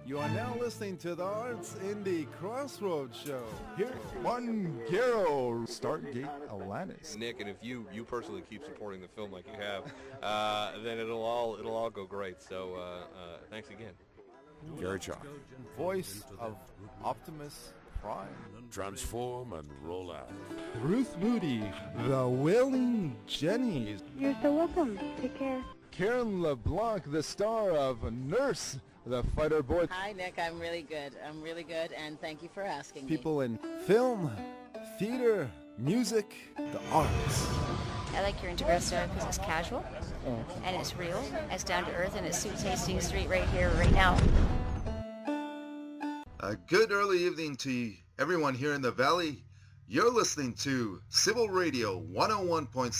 You are now listening to the Artsindy Crossroads show. Here, Martin Garrow, Stargate Atlantis. Nick, and if you personally keep supporting the film like you have, then it'll all go great. So thanks again. Gary Chalk. Voice of Optimus Prime. Transform and roll out. Ruth Moody, the Wailing Jennies. You're so welcome. Take care. Karen LeBlanc, the star of Nurse, the fighter boy. Hi, Nick. I'm really good, and thank you for asking me. People in film, theater, music, the arts. I like your Instagram style because it's casual, and it's real, it's down to earth, and it suits Hastings Street right here, right now. A good early evening to everyone here in the Valley. You're listening to Civil Radio 101.7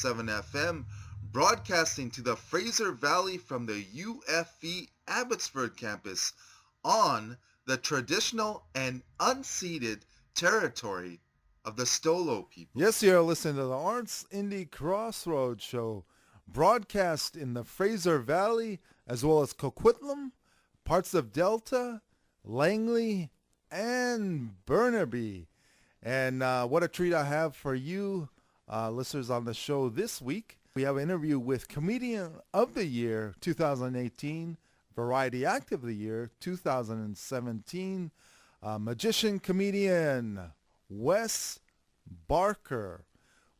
FM, broadcasting to the Fraser Valley from the UFV Abbotsford campus on the traditional and unceded territory of the Stolo people. Yes, you're listening to the Artsindy Crossroads show, broadcast in the Fraser Valley, as well as Coquitlam, parts of Delta, Langley, and Burnaby. And what a treat I have for you, listeners, on the show this week. We have an interview with Comedian of the Year 2018, Variety Act of the Year 2017, magician comedian Wes Barker,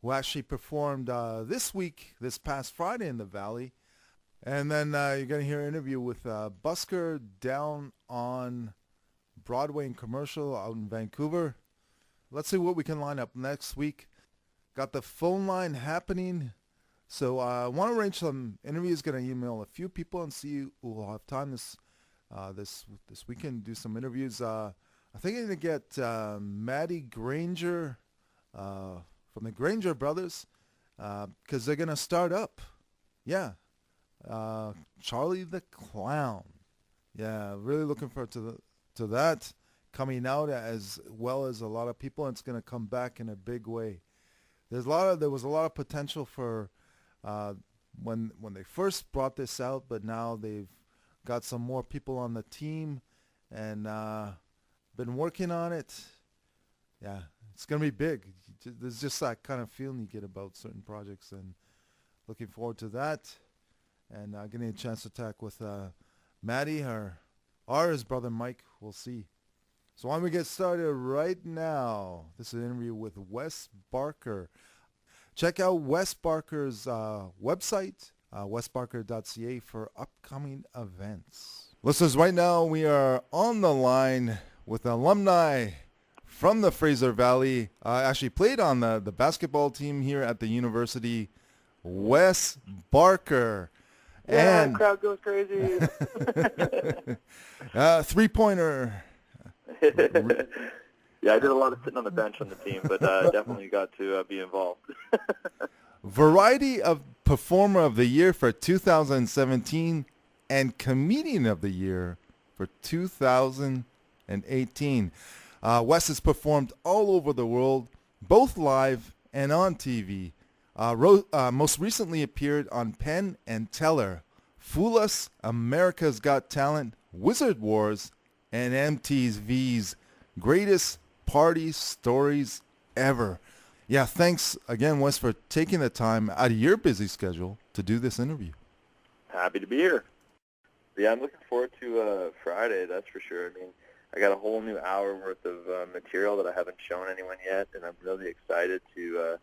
who actually performed this past Friday in the Valley. And then you're going to hear an interview with Busker down on Broadway and Commercial out in Vancouver. Let's see what we can line up next week. Got the phone line happening. So I want to arrange some interviews. Going to email a few people and see who will have time this weekend to do some interviews. I think I'm going to get Maddie Granger from the Granger Brothers because they're going to start up. Yeah. Charlie the Clown. Yeah, really looking forward to that coming out, as well as a lot of people, and it's going to come back in a big way. There was a lot of potential for when they first brought this out, but now they've got some more people on the team and been working on it. Yeah, it's going to be big. There's just that kind of feeling you get about certain projects, and looking forward to that. And getting a chance to talk with Maddie or his brother Mike. We'll see. So why don't we get started right now? This is an interview with Wes Barker. Check out Wes Barker's website, wesbarker.ca, for upcoming events. Listeners, right now we are on the line with alumni from the Fraser Valley. Actually played on the basketball team here at the university, Wes Barker. Yeah, And crowd goes crazy. three-pointer. Yeah, I did a lot of sitting on the bench on the team, but definitely got to be involved. Variety of Performer of the Year for 2017 and Comedian of the Year for 2018. Wes has performed all over the world, both live and on TV. Most recently appeared on Penn and Teller, Fool Us, America's Got Talent, Wizard Wars, and MTV's Greatest Party Stories Ever. Yeah, thanks again, Wes, for taking the time out of your busy schedule to do this interview. Happy to be here. Yeah, I'm looking forward to Friday, that's for sure. I mean, I got a whole new hour worth of material that I haven't shown anyone yet, and I'm really excited to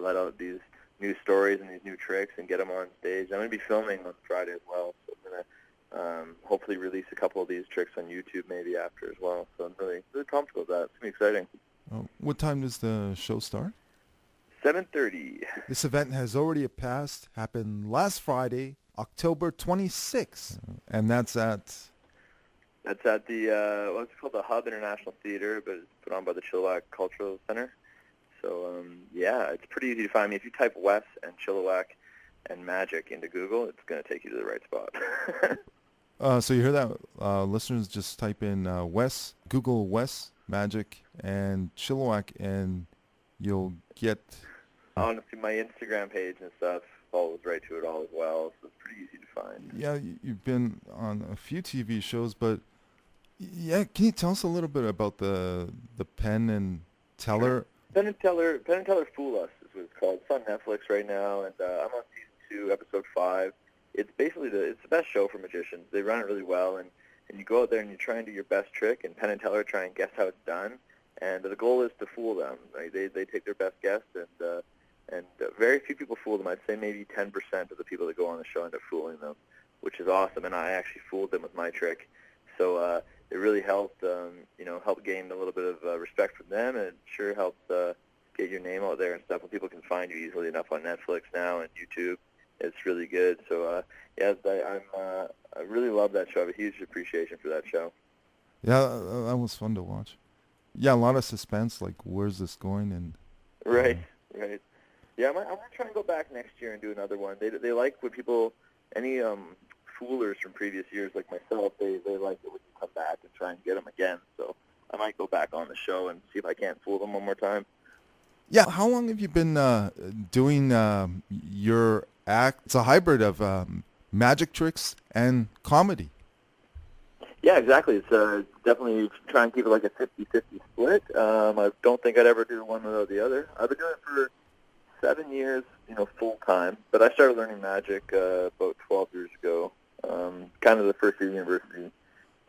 let out these new stories and these new tricks and get them on stage. I'm going to be filming on Friday as well, so I'm going to hopefully release a couple of these tricks on YouTube maybe after as well. So I'm really pumped with that. It's going to be exciting. What time does the show start? 7:30. This event has already happened last Friday, October 26th, and that's at the what's called the Hub International Theater, but it's put on by the Chilliwack Cultural Center. So yeah, it's pretty easy to find me. If you type Wes and Chilliwack and Magic into Google, it's going to take you to the right spot. So you hear that, listeners? Just type in Wes, Google Wes, Magic, and Chilliwack, and you'll get... Honestly, my Instagram page and stuff follows right to it all as well, so it's pretty easy to find. Yeah, you've been on a few TV shows, but Yeah, can you tell us a little bit about the Penn and Teller? Penn and Teller Fool Us is what it's called. It's on Netflix right now, and I'm on season 2, episode 5. It's basically it's the best show for magicians. They run it really well, and you go out there and you try and do your best trick, and Penn and Teller try and guess how it's done. And the goal is to fool them. Like, they take their best guess, and very few people fool them. I'd say maybe 10% of the people that go on the show end up fooling them, which is awesome. And I actually fooled them with my trick, so it really helped, help gain a little bit of respect from them, and it sure helps get your name out there and stuff. When people can find you easily enough on Netflix now and YouTube, it's really good. So I really love that show. I have a huge appreciation for that show. Yeah, that was fun to watch. Yeah, a lot of suspense, like where's this going? And Right. Yeah, I'm going to try and go back next year and do another one. They like when people, any foolers from previous years like myself, they like it when you come back and try and get them again. So I might go back on the show and see if I can't fool them one more time. yeah, how long have you been doing your act? It's a hybrid of magic tricks and comedy. Yeah, exactly. It's definitely try and keep it like a 50-50 split. I don't think I'd ever do one without the other. I've been doing it for 7 years, full time. But I started learning magic about 12 years ago. Kind of the first year of university.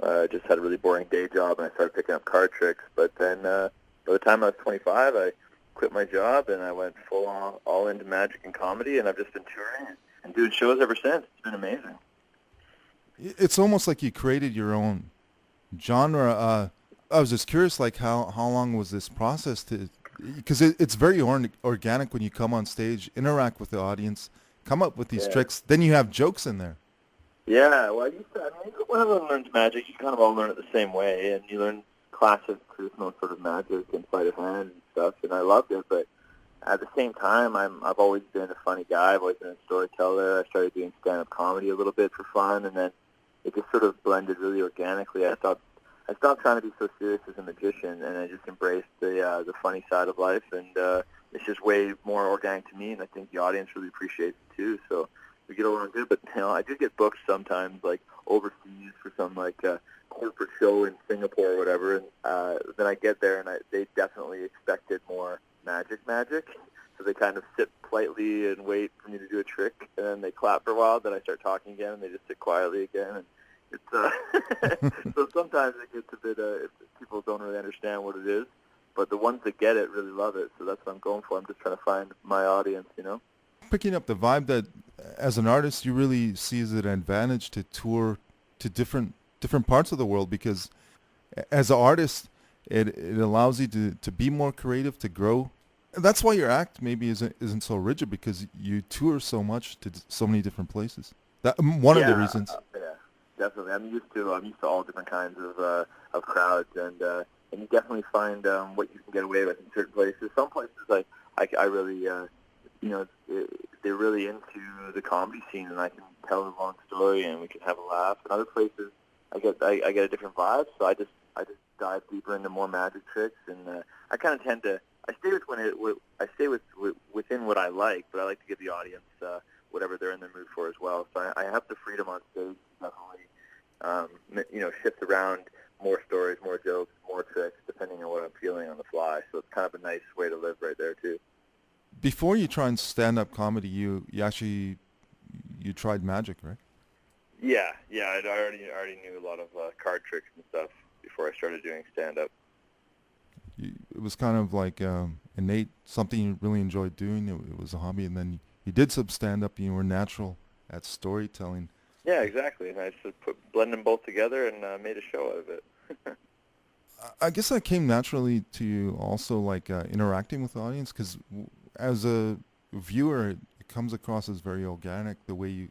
I just had a really boring day job, and I started picking up card tricks. But then by the time I was 25, I quit my job, and I went full on, all into magic and comedy, and I've just been touring and doing shows ever since. It's been amazing. It's almost like you created your own genre. I was just curious, like how long was this process to? Because it's very organic when you come on stage, interact with the audience, come up with these tricks. Then you have jokes in there. Yeah, well, when everyone learns magic, you kind of all learn it the same way, and you learn classic, traditional sort of magic and sleight of hand and stuff, and I loved it, but at the same time, I've always been a funny guy. I've always been a storyteller. I started doing stand-up comedy a little bit for fun, and then it just sort of blended really organically. I stopped trying to be so serious as a magician, and I just embraced the funny side of life, and it's just way more organic to me, and I think the audience really appreciates it too, so we get along good. But I do get booked sometimes, like overseas for some corporate show in Singapore or whatever, and then I get there and they definitely expected more magic, so they kind of sit politely and wait for me to do a trick, and then they clap for a while, then I start talking again, and they just sit quietly again, and it's so sometimes it gets a bit if people don't really understand what it is, but the ones that get it really love it, so that's what I'm going for. I'm just trying to find my audience, Picking up the vibe that as an artist you really see as an advantage to tour to different parts of the world, because as an artist it allows you to be more creative, to grow. That's why your act maybe isn't so rigid, because you tour so much to so many different places. That one of the reasons. Yeah, definitely. I'm used to all different kinds of crowds, and you definitely find what you can get away with in certain places. Some places I really they're really into the comedy scene, and I can tell a long story, and we can have a laugh. And other places, I get a different vibe, so I just dive deeper into more magic tricks, and I kind of tend to stay within what I like, but I like to give the audience whatever they're in the mood for as well. So I have the freedom on stage to definitely shift around more stories, more jokes, more tricks, depending on what I'm feeling on the fly. So it's kind of a nice way to live right there too. Before you try and stand-up comedy, you tried magic, right? Yeah. I already knew a lot of card tricks and stuff before I started doing stand-up. It was kind of like innate, something you really enjoyed doing. It was a hobby, and then you did some stand-up, and you were natural at storytelling. Yeah, exactly. And I just blend them both together and made a show out of it. I guess that came naturally to you also, like interacting with the audience, because as a viewer, it comes across as very organic, the way you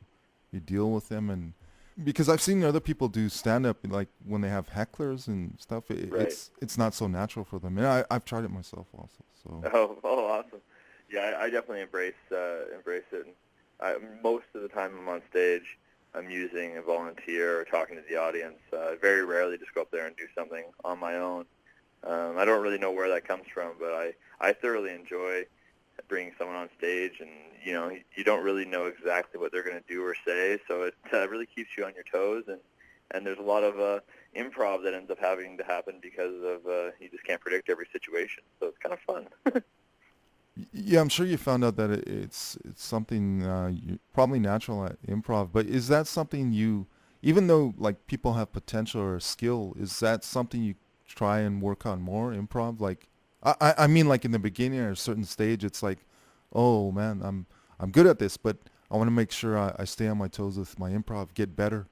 deal with them. And because I've seen other people do stand-up, like when they have hecklers and stuff, it's not so natural for them. And I've tried it myself also. So. Oh, awesome. Yeah, I definitely embrace it. And most of the time I'm on stage, I'm using a volunteer or talking to the audience. I very rarely just go up there and do something on my own. I don't really know where that comes from, but I thoroughly enjoy bringing someone on stage, and you don't really know exactly what they're going to do or say, so it really keeps you on your toes, and And there's a lot of improv that ends up having to happen because of you just can't predict every situation. So it's kind of fun. Yeah, I'm sure you found out that it's something you're probably natural at improv. But is that something you, even though like people have potential or skill, is that something you try and work on more, improv? Like, I mean, like in the beginning or a certain stage, it's like, oh man, I'm good at this, but I want to make sure I stay on my toes with my improv, get better.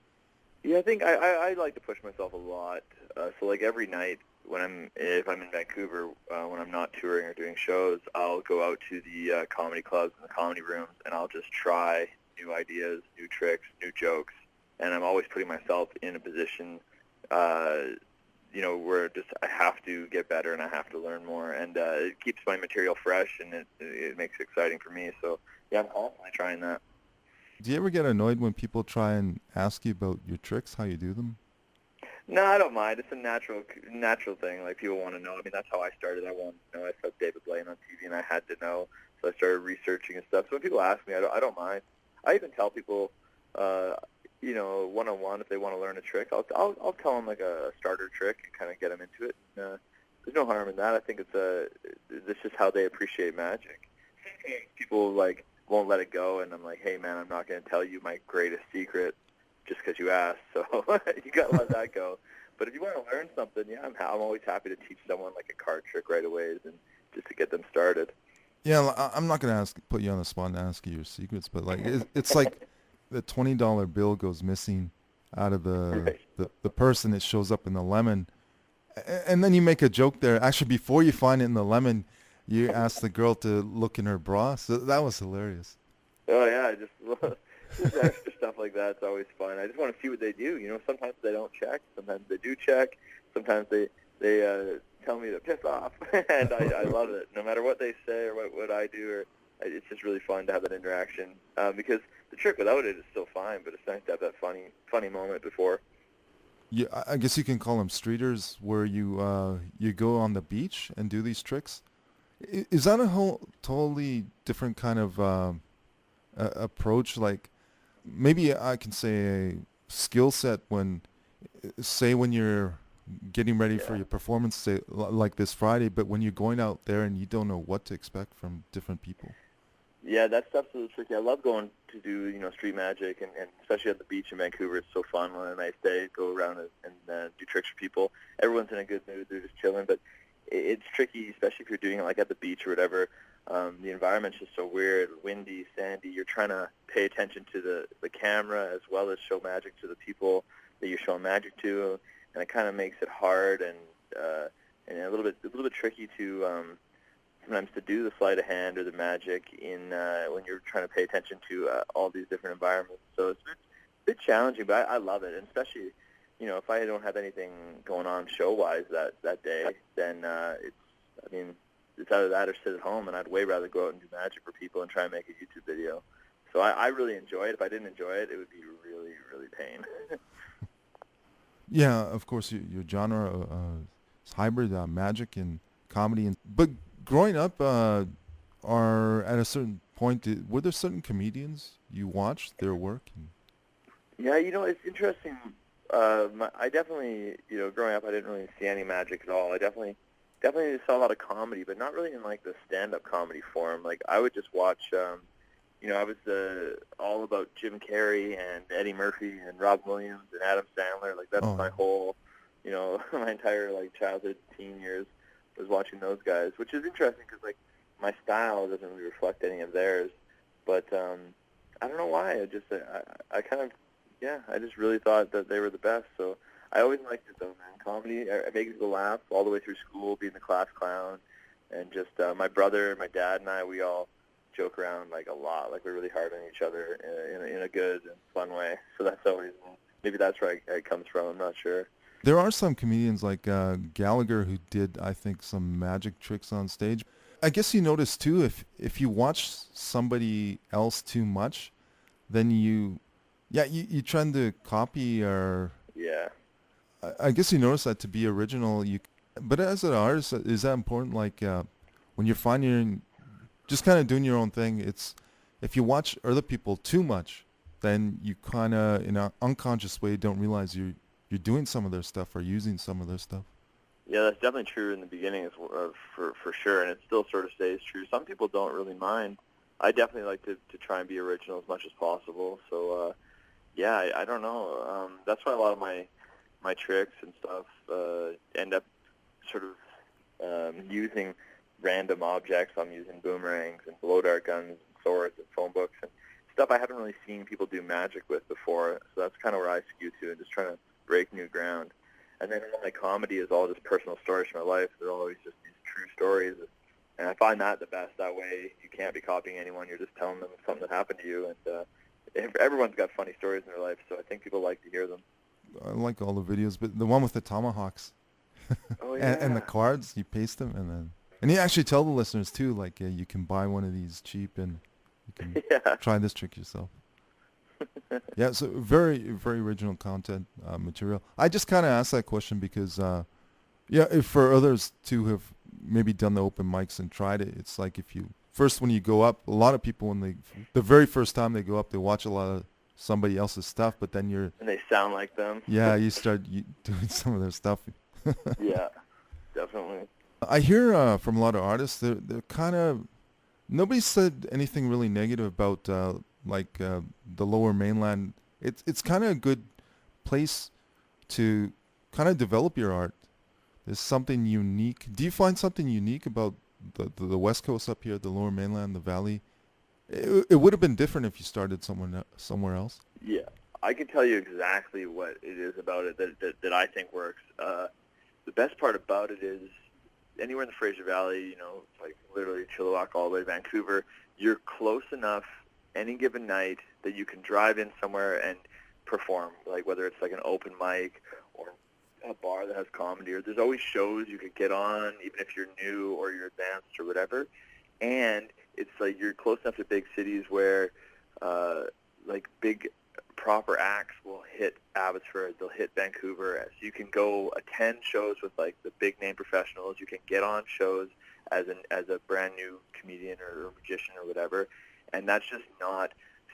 Yeah, I think I like to push myself a lot. So like every night if I'm in Vancouver, when I'm not touring or doing shows, I'll go out to the comedy clubs and the comedy rooms, and I'll just try new ideas, new tricks, new jokes, and I'm always putting myself in a position, where just I have to get better and I have to learn more, and it keeps my material fresh, and it makes it exciting for me. So yeah, I'm constantly trying that. Do you ever get annoyed when people try and ask you about your tricks, how you do them? No, I don't mind. It's a natural thing. Like, people want to know. I mean, that's how I started. I wanted to know. I saw David Blaine on TV, and I had to know. So I started researching and stuff. So when people ask me, I don't mind. I even tell people, one-on-one, if they want to learn a trick, I'll tell them like a starter trick and kind of get them into it. There's no harm in that. I think it's just how they appreciate magic. People like won't let it go, and I'm like, hey man, I'm not going to tell you my greatest secret just because you asked, so you got to let that go. But if you want to learn something, yeah, I'm always happy to teach someone like a card trick right away, and just to get them started. Yeah, I'm not going to put you on the spot and ask you your secrets, but like it's like the $20 bill goes missing out of the purse, and it shows up in the lemon, and then you make a joke there. Actually, before you find it in the lemon, you ask the girl to look in her bra. So that was hilarious. Oh yeah, just extra stuff like that. It's always fun. I just want to see what they do. Sometimes they don't check. Sometimes they do check. Sometimes they tell me to piss off, and I love it. No matter what they say or what I do, it's just really fun to have that interaction. Because the trick without it is still fine, but it's nice to have that funny moment before. Yeah, I guess you can call them streeters, where you go on the beach and do these tricks. Is that a whole totally different kind of approach? Like, maybe I can say a skill set when you're getting ready for your performance, say, like this Friday, but when you're going out there and you don't know what to expect from different people. Yeah, that stuff's really tricky. I love going to do, street magic, and especially at the beach in Vancouver. It's so fun on a nice day, go around and do tricks for people. Everyone's in a good mood. They're just chilling, but it's tricky, especially if you're doing it like at the beach or whatever. The environment's just so weird, windy, sandy. You're trying to pay attention to the camera as well as show magic to the people that you're showing magic to, and it kind of makes it hard and a little bit tricky to sometimes to do the sleight of hand or the magic when you're trying to pay attention to all these different environments. So it's a bit challenging, but I love it, and especially if I don't have anything going on show-wise that day, then it's either that or sit at home, and I'd way rather go out and do magic for people and try and make a YouTube video. So I really enjoy it. If I didn't enjoy it, it would be really, really pain. Yeah, of course, your genre is hybrid, magic and comedy. But growing up, or at a certain point, were there certain comedians you watched their work? Yeah, it's interesting. I definitely, growing up, I didn't really see any magic at all. I definitely saw a lot of comedy, but not really in like the stand-up comedy form. Like, I would just watch, I was all about Jim Carrey and Eddie Murphy and Robin Williams and Adam Sandler. Like, that's my whole, my entire like childhood, teen years was watching those guys, which is interesting because like my style doesn't really reflect any of theirs. But I don't know why. I kind of, I just really thought that they were the best. So I always liked it, though, man. Comedy, it makes people laugh all the way through school, being the class clown. And just my brother, my dad, and I, we all joke around, like, a lot. Like, we're really hard on each other in a good and fun way. So that's always, maybe that's where it comes from. I'm not sure. There are some comedians like Gallagher who did, I think, some magic tricks on stage. I guess you notice, too, if you watch somebody else too much, then you trying to copy or... Yeah. I guess you notice that to be original, but as an artist, is that important? Like when you're finding, just kind of doing your own thing, if you watch other people too much, then you kind of, in an unconscious way, don't realize you're doing some of their stuff or using some of their stuff. Yeah, that's definitely true in the beginning, for sure, and it still sort of stays true. Some people don't really mind. I definitely like to try and be original as much as possible. So, yeah, I don't know. That's why a lot of my tricks and stuff end up sort of using random objects. I'm using boomerangs and blow dart guns and swords and phone books and stuff I haven't really seen people do magic with before. So that's kind of where I skew to, and just trying to break new ground. And then my comedy is all just personal stories from my life. They're always just these true stories. And I find that the best. That way you can't be copying anyone. You're just telling them something that happened to you. And everyone's got funny stories in their life, so I think people like to hear them. I like all the videos, but the one with the tomahawks Oh, yeah. and the cards, you paste them, and you actually tell the listeners too, like you can buy one of these cheap and you can try this trick yourself. Yeah, so very, very original content material. I just kind of asked that question because, if for others to have maybe done the open mics and tried it, it's like when you go up, a lot of people the very first time they go up, they watch a lot of somebody else's stuff, but then and they sound like them. Yeah, you start doing some of their stuff. Yeah, definitely. I hear from a lot of artists, they're kind of, nobody said anything really negative about the Lower Mainland. It's kind of a good place to kind of develop your art. There's something unique. Do you find something unique about the West Coast up here, the Lower Mainland, the Valley? It would have been different if you started somewhere else. Yeah, I can tell you exactly what it is about it that I think works. The best part about it is anywhere in the Fraser Valley, it's like literally Chilliwack all the way to Vancouver, you're close enough any given night that you can drive in somewhere and perform, like whether it's like an open mic or a bar that has comedy, or there's always shows you could get on, even if you're new or you're advanced or whatever. And it's like you're close enough to big cities where like big proper acts will hit Abbotsford, they'll hit Vancouver, so you can go attend shows with like the big name professionals. You can get on shows as a brand new comedian or magician or whatever, and that's just not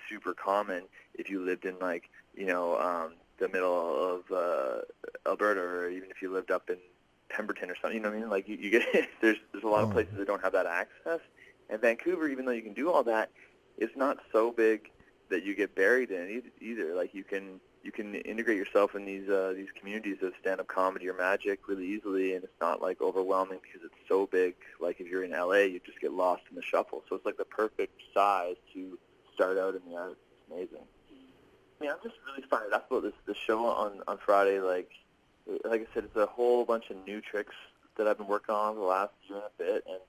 super common if you lived in like the middle of Alberta, or even if you lived up in Pemberton or something. You know what I mean? Like you get there's a lot of places that don't have that access, and Vancouver, even though you can do all that, it's not so big that you get buried in it either. Like you can integrate yourself in these communities of stand-up comedy or magic really easily, and it's not like overwhelming because it's so big. Like if you're in LA, you just get lost in the shuffle. So it's like the perfect size to start out in the arts. It's amazing. I mean, I'm just really fired up about this show on Friday. Like I said, it's a whole bunch of new tricks that I've been working on the last year and a bit, and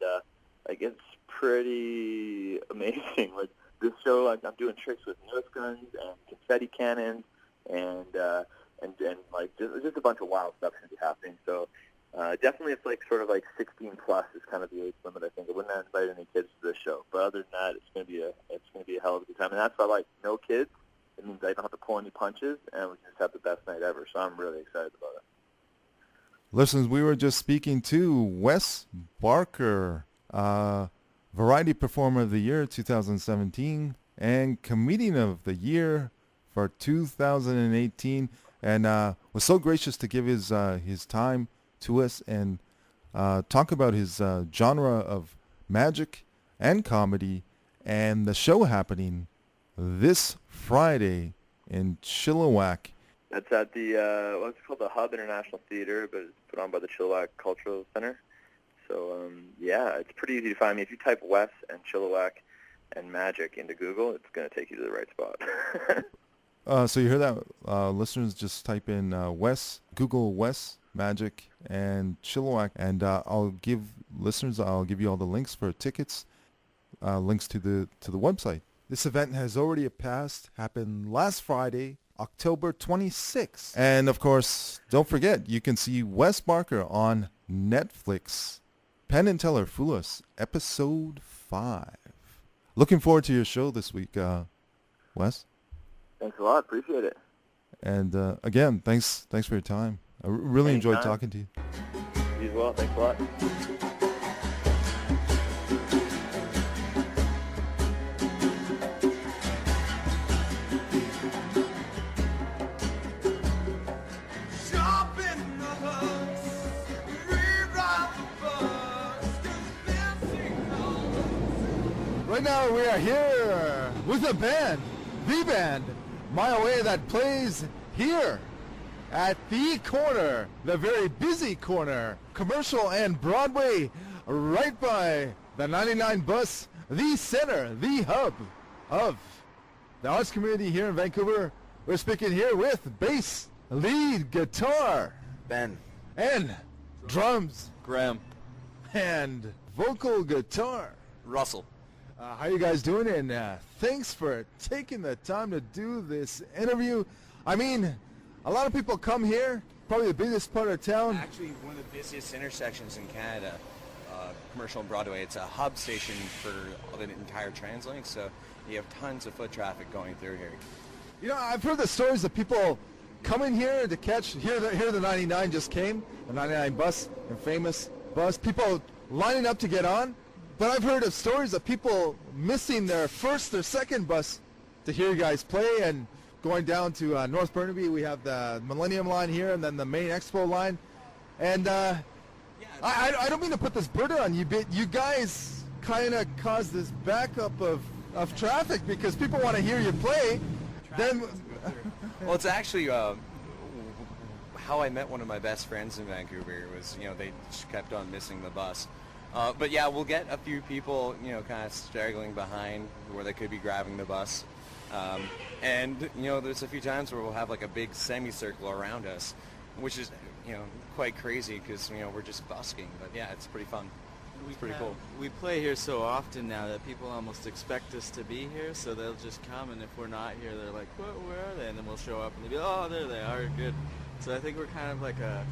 it's pretty amazing. Like this show, I'm doing tricks with Nerf guns and confetti cannons, and like just a bunch of wild stuff going to be happening. So definitely, it's like sort of like 16 plus is kind of the age limit. I think I wouldn't invite any kids to this show, but other than that, it's going to be a hell of a good time. And that's why I like no kids. It means I don't have to pull any punches, and we can just have the best night ever. So I'm really excited about it. Listeners, we were just speaking to Wes Barker, Variety Performer of the Year 2017 and Comedian of the Year for 2018, and was so gracious to give his time to us and talk about his genre of magic and comedy, and the show happening this Friday in Chilliwack. That's at the it's called the Hub International Theater, but it's put on by the Chilliwack Cultural Center. So it's pretty easy to find me. If you type Wes and Chilliwack and magic into Google, it's going to take you to the right spot. So you hear that, listeners? Just type in Google Wes, magic, and Chilliwack, and I'll give you all the links for tickets, links to the website. This event has already happened last Friday, October 26th. And of course, don't forget, you can see Wes Barker on Netflix. Penn and Teller Fool Us, Episode 5. Looking forward to your show this week, Wes. Thanks a lot. Appreciate it. And again, thanks for your time. I really enjoyed talking to you. You as well. Thanks a lot. Right now we are here with a band, the band, Mile Way, that plays here at the corner, the very busy corner, Commercial and Broadway, right by the 99 bus, the center, the hub of the arts community here in Vancouver. We're speaking here with bass, lead guitar, Ben, and drums, Graham, and vocal guitar, Russell. How you guys doing? And thanks for taking the time to do this interview. I mean, a lot of people come here, probably the biggest part of town. Actually, one of the busiest intersections in Canada, Commercial and Broadway. It's a hub station for the entire TransLink, so you have tons of foot traffic going through here. You know, I've heard the stories of people coming here to catch, here the 99 just came, the 99 bus, and famous bus, people lining up to get on. But I've heard of stories of people missing their first or second bus to hear you guys play, and going down to North Burnaby. We have the Millennium line here, and then the main Expo line. And I don't mean to put this burden on you, but you guys kind of cause this backup of traffic because people want to hear you play. Then, Well, it's actually how I met one of my best friends in Vancouver. Was, you know, they just kept on missing the bus. But yeah, we'll get a few people, you know, kind of straggling behind where they could be grabbing the bus. And, you know, there's a few times where we'll have like a big semicircle around us, which is, you know, quite crazy because, you know, we're just busking. But yeah, it's pretty fun. It's pretty cool. We play here so often now that people almost expect us to be here, so they'll just come, and if we're not here, they're like, where are they? And then we'll show up, and they'll be, oh, there they are, good. So I think we're kind of like a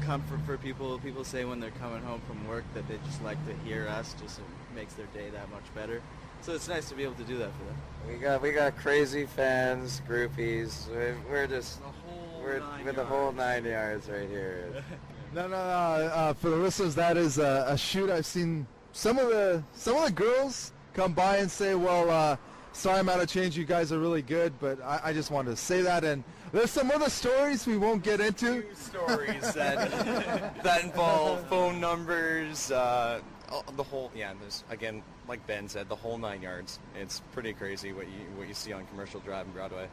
comfort for people. People say when they're coming home from work that they just like to hear us, just it makes their day that much better. So it's nice to be able to do that for them. We got crazy fans, groupies. We're just we're with the whole 9 yards right here. No. For the listeners, that is a shoot. I've seen some of the girls come by and say, "Well, sorry, I'm out of change. You guys are really good," but I just wanted to say that. And there's some other stories we won't get into. Stories that involve phone numbers, the whole. Yeah, there's, again, like Ben said, the whole 9 yards. It's pretty crazy what you see on Commercial Drive and Broadway.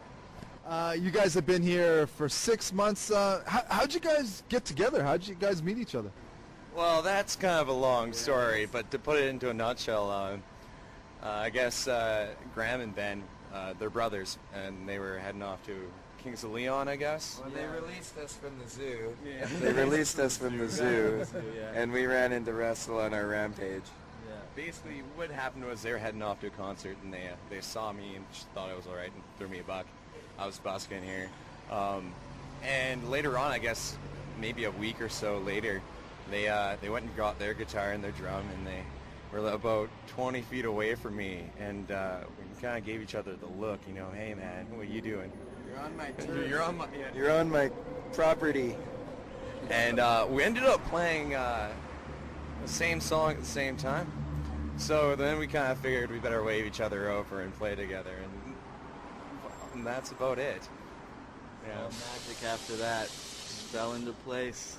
You guys have been here for 6 months. How'd you guys get together? How'd you guys meet each other? Well, that's kind of a long story, but to put it into a nutshell, I guess Graham and Ben, they're brothers, and they were heading off to Kings of Leon, I guess. Well, they released us from the zoo. Yeah. They released us from the zoo, and we ran into Russell on our rampage. Yeah. Basically, what happened was they were heading off to a concert, and they saw me and just thought I was all right and threw me a buck. I was busking here. And later on, I guess maybe a week or so later, they went and got their guitar and their drum, and they were about 20 feet away from me, and we kind of gave each other the look, you know, hey man, what are you doing? You're on my turf. You're on my property. And we ended up playing the same song at the same time. So then we kind of figured we better wave each other over and play together, and that's about it. Yeah. Well, magic after that just fell into place.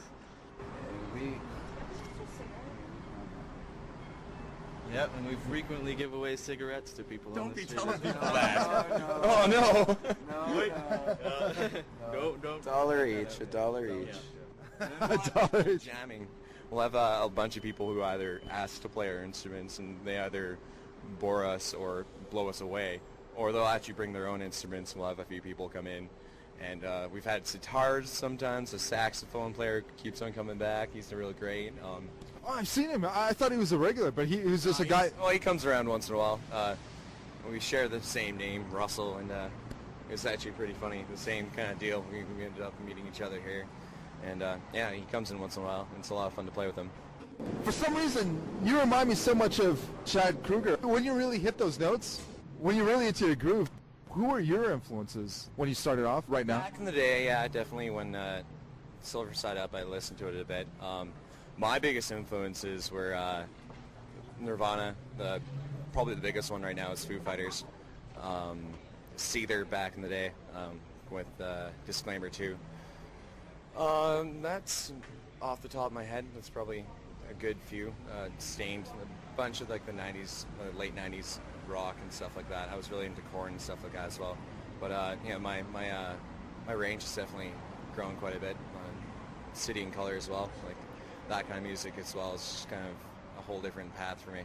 Yep, and we frequently give away cigarettes to people. Don't on the be street. telling people that. Oh, no. Don't. $1 each. $1 each. $1 Jamming. We'll have a bunch of people who either ask to play our instruments, and they either bore us or blow us away, or they'll actually bring their own instruments. We'll have a few people come in, and we've had sitars sometimes. A saxophone player keeps on coming back. He's really great. Oh, I've seen him. I thought he was a regular, but he was just a guy. Well, he comes around once in a while. We share the same name, Russell, and it's actually pretty funny. The same kind of deal. We ended up meeting each other here. And yeah, he comes in once in a while. And it's a lot of fun to play with him. For some reason, you remind me so much of Chad Kruger. When you really hit those notes, when you're really into your groove, who were your influences when you started off right now? Back in the day, yeah, definitely when Silver Side Up, I listened to it a bit. My biggest influences were Nirvana. Probably the biggest one right now is Foo Fighters. Seether back in the day with Disclaimer 2. That's off the top of my head. That's probably a good few. Stained, a bunch of like the 90s, late 90s rock and stuff like that. I was really into Korn and stuff like that as well. But you know, my range has definitely grown quite a bit. City and Color as well, like that kind of music as well. It's just kind of a whole different path for me.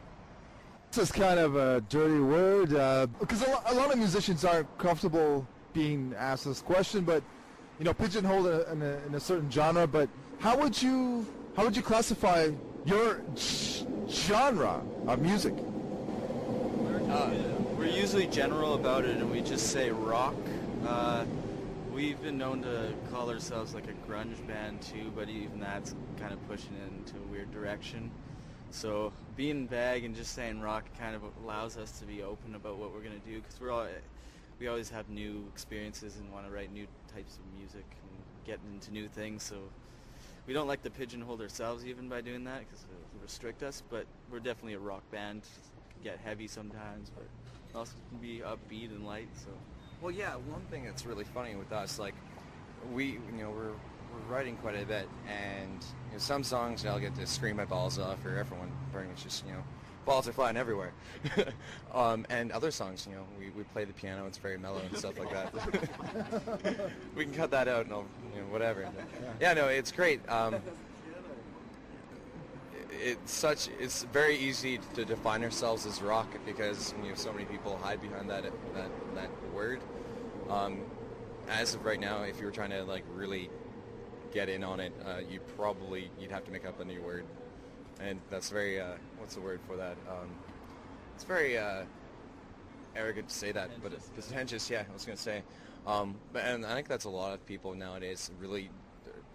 This is kind of a dirty word because a lot of musicians aren't comfortable being asked this question, but you know, pigeonholed in a certain genre. But how would you classify your genre of music? We're usually general about it, and we just say rock. We've been known to call ourselves like a grunge band too, but even that's kind of pushing it into a weird direction. So being vague and just saying rock kind of allows us to be open about what we're going to do, because we always have new experiences and want to write new types of music and get into new things. So we don't like to pigeonhole ourselves even by doing that, because it'll restrict us, but we're definitely a rock band. It can get heavy sometimes, but also can be upbeat and light. So. Well, yeah, one thing that's really funny with us, like, we're writing quite a bit, and you know, some songs I'll get to scream my balls off, or everyone pretty much just, you know, balls are flying everywhere. And other songs, you know, we play the piano, it's very mellow and stuff like that. We can cut that out and you know, whatever. Yeah, no, it's great. It's very easy to define ourselves as rock because you know, so many people hide behind that word. As of right now, if you were trying to like really get in on it, you'd have to make up a new word, and that's very what's the word for that? It's very arrogant to say that, but pretentious. Yeah, I was gonna say, and I think that's a lot of people nowadays really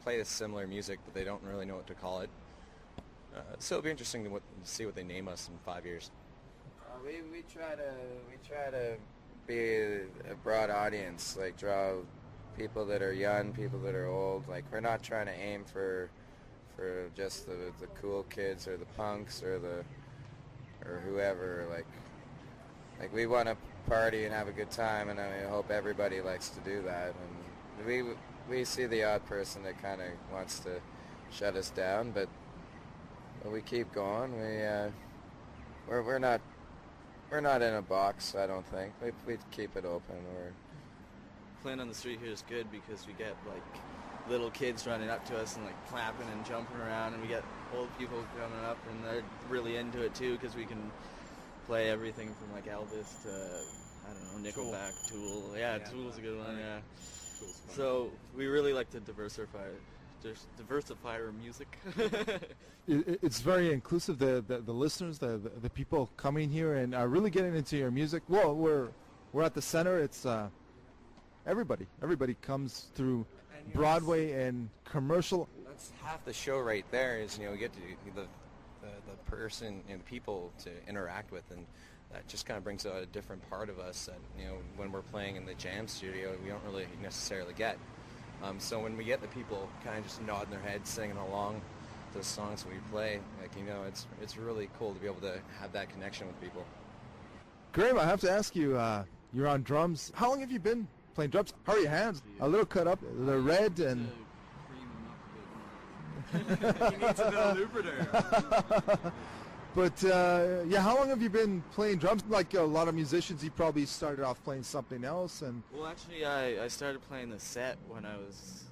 play similar music, but they don't really know what to call it. So it'll be interesting to see what they name us in 5 years. We try to be a broad audience, like draw people that are young, people that are old. Like we're not trying to aim for just the cool kids or the punks or whoever. Like we want to party and have a good time, and I hope everybody likes to do that. And we see the odd person that kind of wants to shut us down, but we keep going. We're not in a box, I don't think. We keep it open. Playing on the street here is good because we get like little kids running up to us and like clapping and jumping around, and we get old people coming up and they're really into it too, because we can play everything from like Elvis to, I don't know, Nickelback, Tool. Yeah, Tool's a good one. Yeah. So we really like to diversify our music. It's very inclusive. The listeners, the people coming here and are really getting into your music. Well, we're at the center. It's everybody comes through Broadway and commercial. That's half the show right there. Is, you know, we get to the person and the people to interact with, and that just kind of brings out a different part of us that, you know, when we're playing in the jam studio, we don't really necessarily get. So when we get the people kind of just nodding their heads, singing along to the songs we play, like, you know, it's really cool to be able to have that connection with people. Graham, I have to ask you, you're on drums. How long have you been playing drums? How are your hands? A little cut up, they're red and... He needs a little lubricator. But yeah, how long have you been playing drums? Like a lot of musicians, you probably started off playing something else. And well, actually, I started playing the set when I was